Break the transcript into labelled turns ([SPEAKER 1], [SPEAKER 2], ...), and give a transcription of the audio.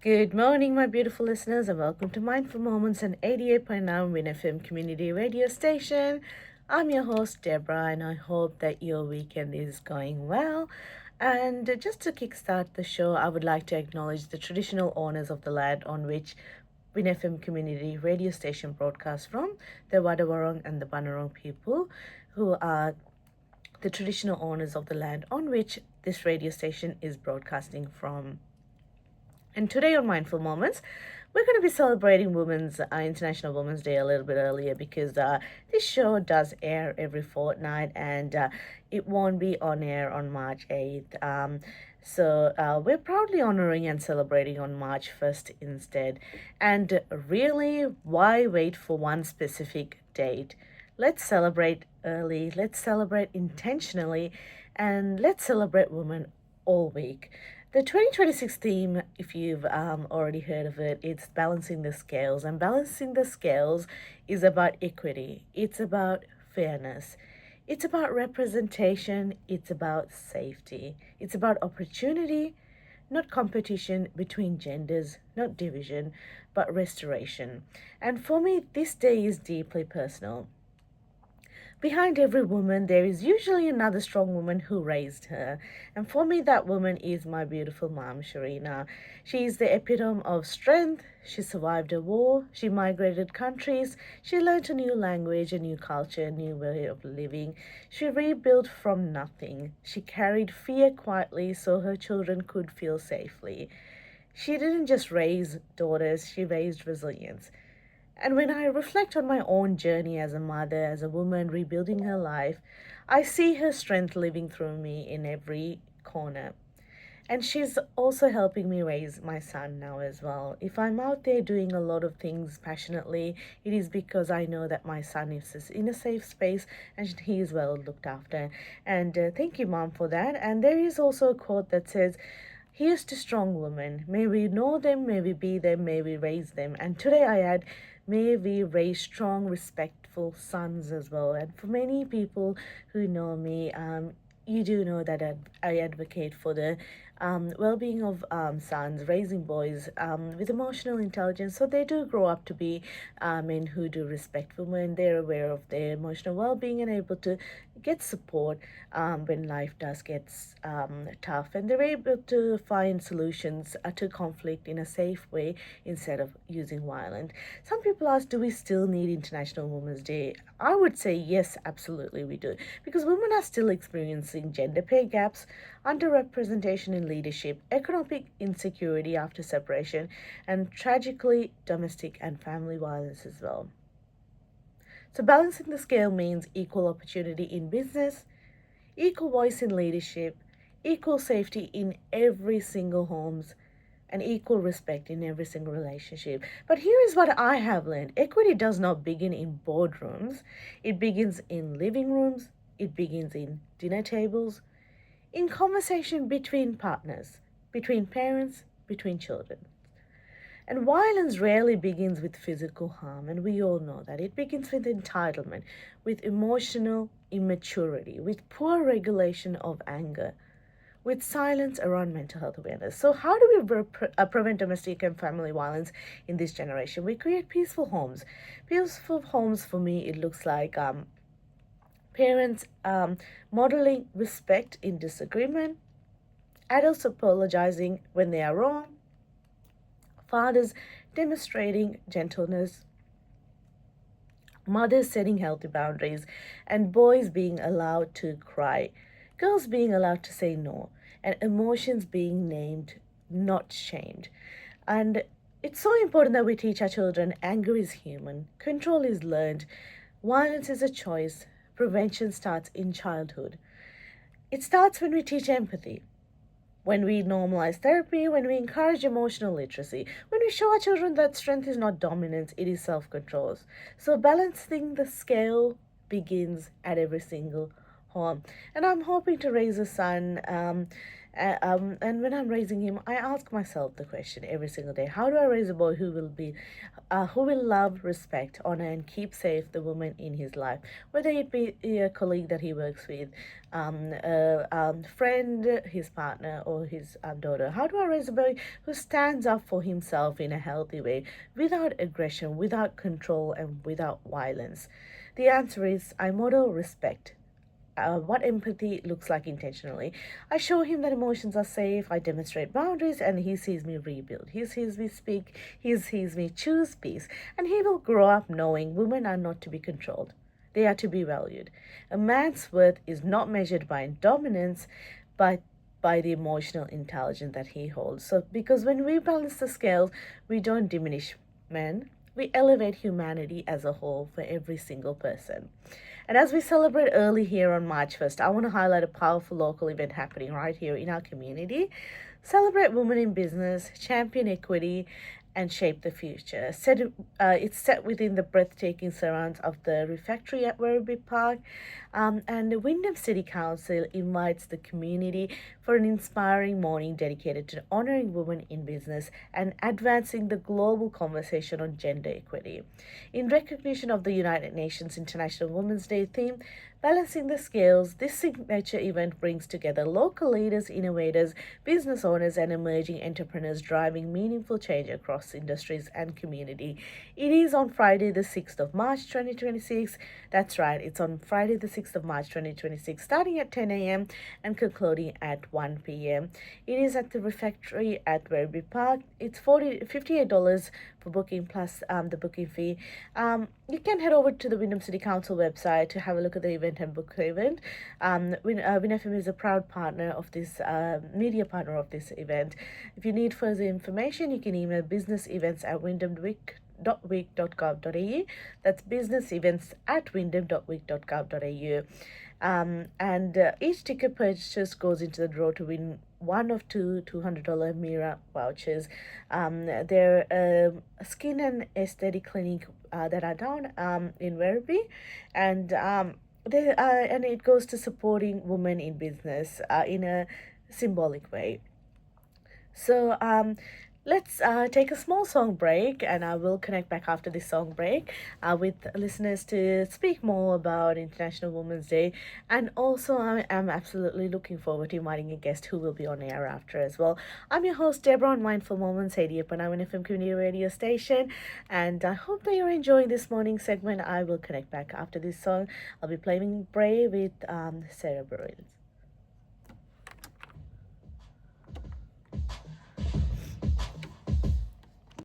[SPEAKER 1] Good morning, my beautiful listeners, and welcome to Mindful Moments on 88.9 Win FM Community Radio Station. I'm your host, Deborah, and I hope that your weekend is going well. And just to kickstart the show, I would like to acknowledge the traditional owners of the land on which Win FM Community Radio Station broadcasts from, the Wadawarong and the Bunurong people, who are the traditional owners of the land on which this radio station is broadcasting from. And today on Mindful Moments, we're going to be celebrating International Women's Day a little bit earlier because this show does air every fortnight and it won't be on air on March 8th. So we're proudly honoring and celebrating on March 1st instead. And really, why wait for one specific date? Let's celebrate early, let's celebrate intentionally, and let's celebrate women all week. The 2026 theme, if you've already heard of it, it's balancing the scales. And balancing the scales is about equity, it's about fairness, it's about representation, it's about safety, it's about opportunity, not competition between genders, not division, but restoration. And for me, this day is deeply personal. Behind every woman, there is usually another strong woman who raised her. And for me, that woman is my beautiful mom, Sharina. She is the epitome of strength. She survived a war. She migrated countries. She learned a new language, a new culture, a new way of living. She rebuilt from nothing. She carried fear quietly so her children could feel safely. She didn't just raise daughters, she raised resilience. And when I reflect on my own journey as a mother, as a woman rebuilding her life, I see her strength living through me in every corner. And she's also helping me raise my son now as well. If I'm out there doing a lot of things passionately, it is because I know that my son is in a safe space and he is well looked after. And thank you, Mom, for that. And there is also a quote that says, "Here's to strong women. May we know them, may we be them, may we raise them." And today I add, may we raise strong, respectful sons as well. And for many people who know me, you do know that I advocate for the well-being of sons, raising boys with emotional intelligence, so they do grow up to be men who do respect women. They're aware of their emotional well-being and able to get support when life does get tough, and they're able to find solutions to conflict in a safe way instead of using violence. Some people ask, do we still need International Women's Day? I would say yes, absolutely we do, because women are still experiencing gender pay gaps, underrepresentation in leadership, economic insecurity after separation, and tragically, domestic and family violence as well. So, balancing the scale means equal opportunity in business, equal voice in leadership, equal safety in every single homes, and equal respect in every single relationship. But here is what I have learned: equity does not begin in boardrooms, it begins in living rooms, it begins in dinner tables, in conversation between partners, between parents, between children. And violence rarely begins with physical harm, and we all know that. It begins with entitlement, with emotional immaturity, with poor regulation of anger, with silence around mental health awareness. So, how do we prevent domestic and family violence in this generation? We create peaceful homes. Peaceful homes, for me, it looks like parents modeling respect in disagreement, adults apologizing when they are wrong, fathers demonstrating gentleness, mothers setting healthy boundaries, and boys being allowed to cry, girls being allowed to say no, and emotions being named, not shamed. And it's so important that we teach our children anger is human, control is learned, violence is a choice, prevention starts in childhood. It starts when we teach empathy, when we normalize therapy, when we encourage emotional literacy, when we show our children that strength is not dominance, it is self control. So, balancing the scale begins at every single home. And I'm hoping to raise a son And when I'm raising him, I ask myself the question every single day: how do I raise a boy who will love, respect, honor, and keep safe the woman in his life, whether it be a colleague that he works with, a friend, his partner, or his daughter? How do I raise a boy who stands up for himself in a healthy way, without aggression, without control, and without violence? The answer is I model respect, what empathy looks like intentionally. I show him that emotions are safe, I demonstrate boundaries, and he sees me rebuild. He sees me speak, he sees me choose peace, and he will grow up knowing women are not to be controlled. They are to be valued. A man's worth is not measured by dominance, but by the emotional intelligence that he holds. So, because when we balance the scales, we don't diminish men, we elevate humanity as a whole for every single person. And as we celebrate early here on March 1st, I want to highlight a powerful local event happening right here in our community. Celebrate women in business, champion equity, and shape the future. It's set within the breathtaking surrounds of the refectory at Werribee Park, and the Wyndham City Council invites the community for an inspiring morning dedicated to honoring women in business and advancing the global conversation on gender equity. In recognition of the United Nations International Women's Day theme, Balancing the Scales, this signature event brings together local leaders, innovators, business owners, and emerging entrepreneurs driving meaningful change across industries and community. It is on Friday, the 6th of March 2026. That's right, it's on Friday, the 6th of March 2026, starting at 10 a.m. and concluding at 1 p.m. It is at the refectory at Werribee Park. It's $58 for booking plus the booking fee. You can head over to the Wyndham City Council website to have a look at the event and book the event. WinFM is a proud partner of this, media partner of this event. If you need further information, you can email businessevents@wyndhamwick.gov.au. That's businessevents@wyndham.wick.gov.au. And each ticket purchase goes into the draw to win one of two $200 Mira vouchers. They're a skin and aesthetic clinic that are down in Werribee, and and it goes to supporting women in business in a symbolic way. So let's take a small song break, and I will connect back after this song break with listeners to speak more about International Women's Day. And also, I am absolutely looking forward to inviting a guest who will be on air after as well. I'm your host, Deborah, on Mindful Moments, 88.9 FM community radio station. And I hope that you're enjoying this morning segment. I will connect back after this song. I'll be playing Bray with Sarah Burrell.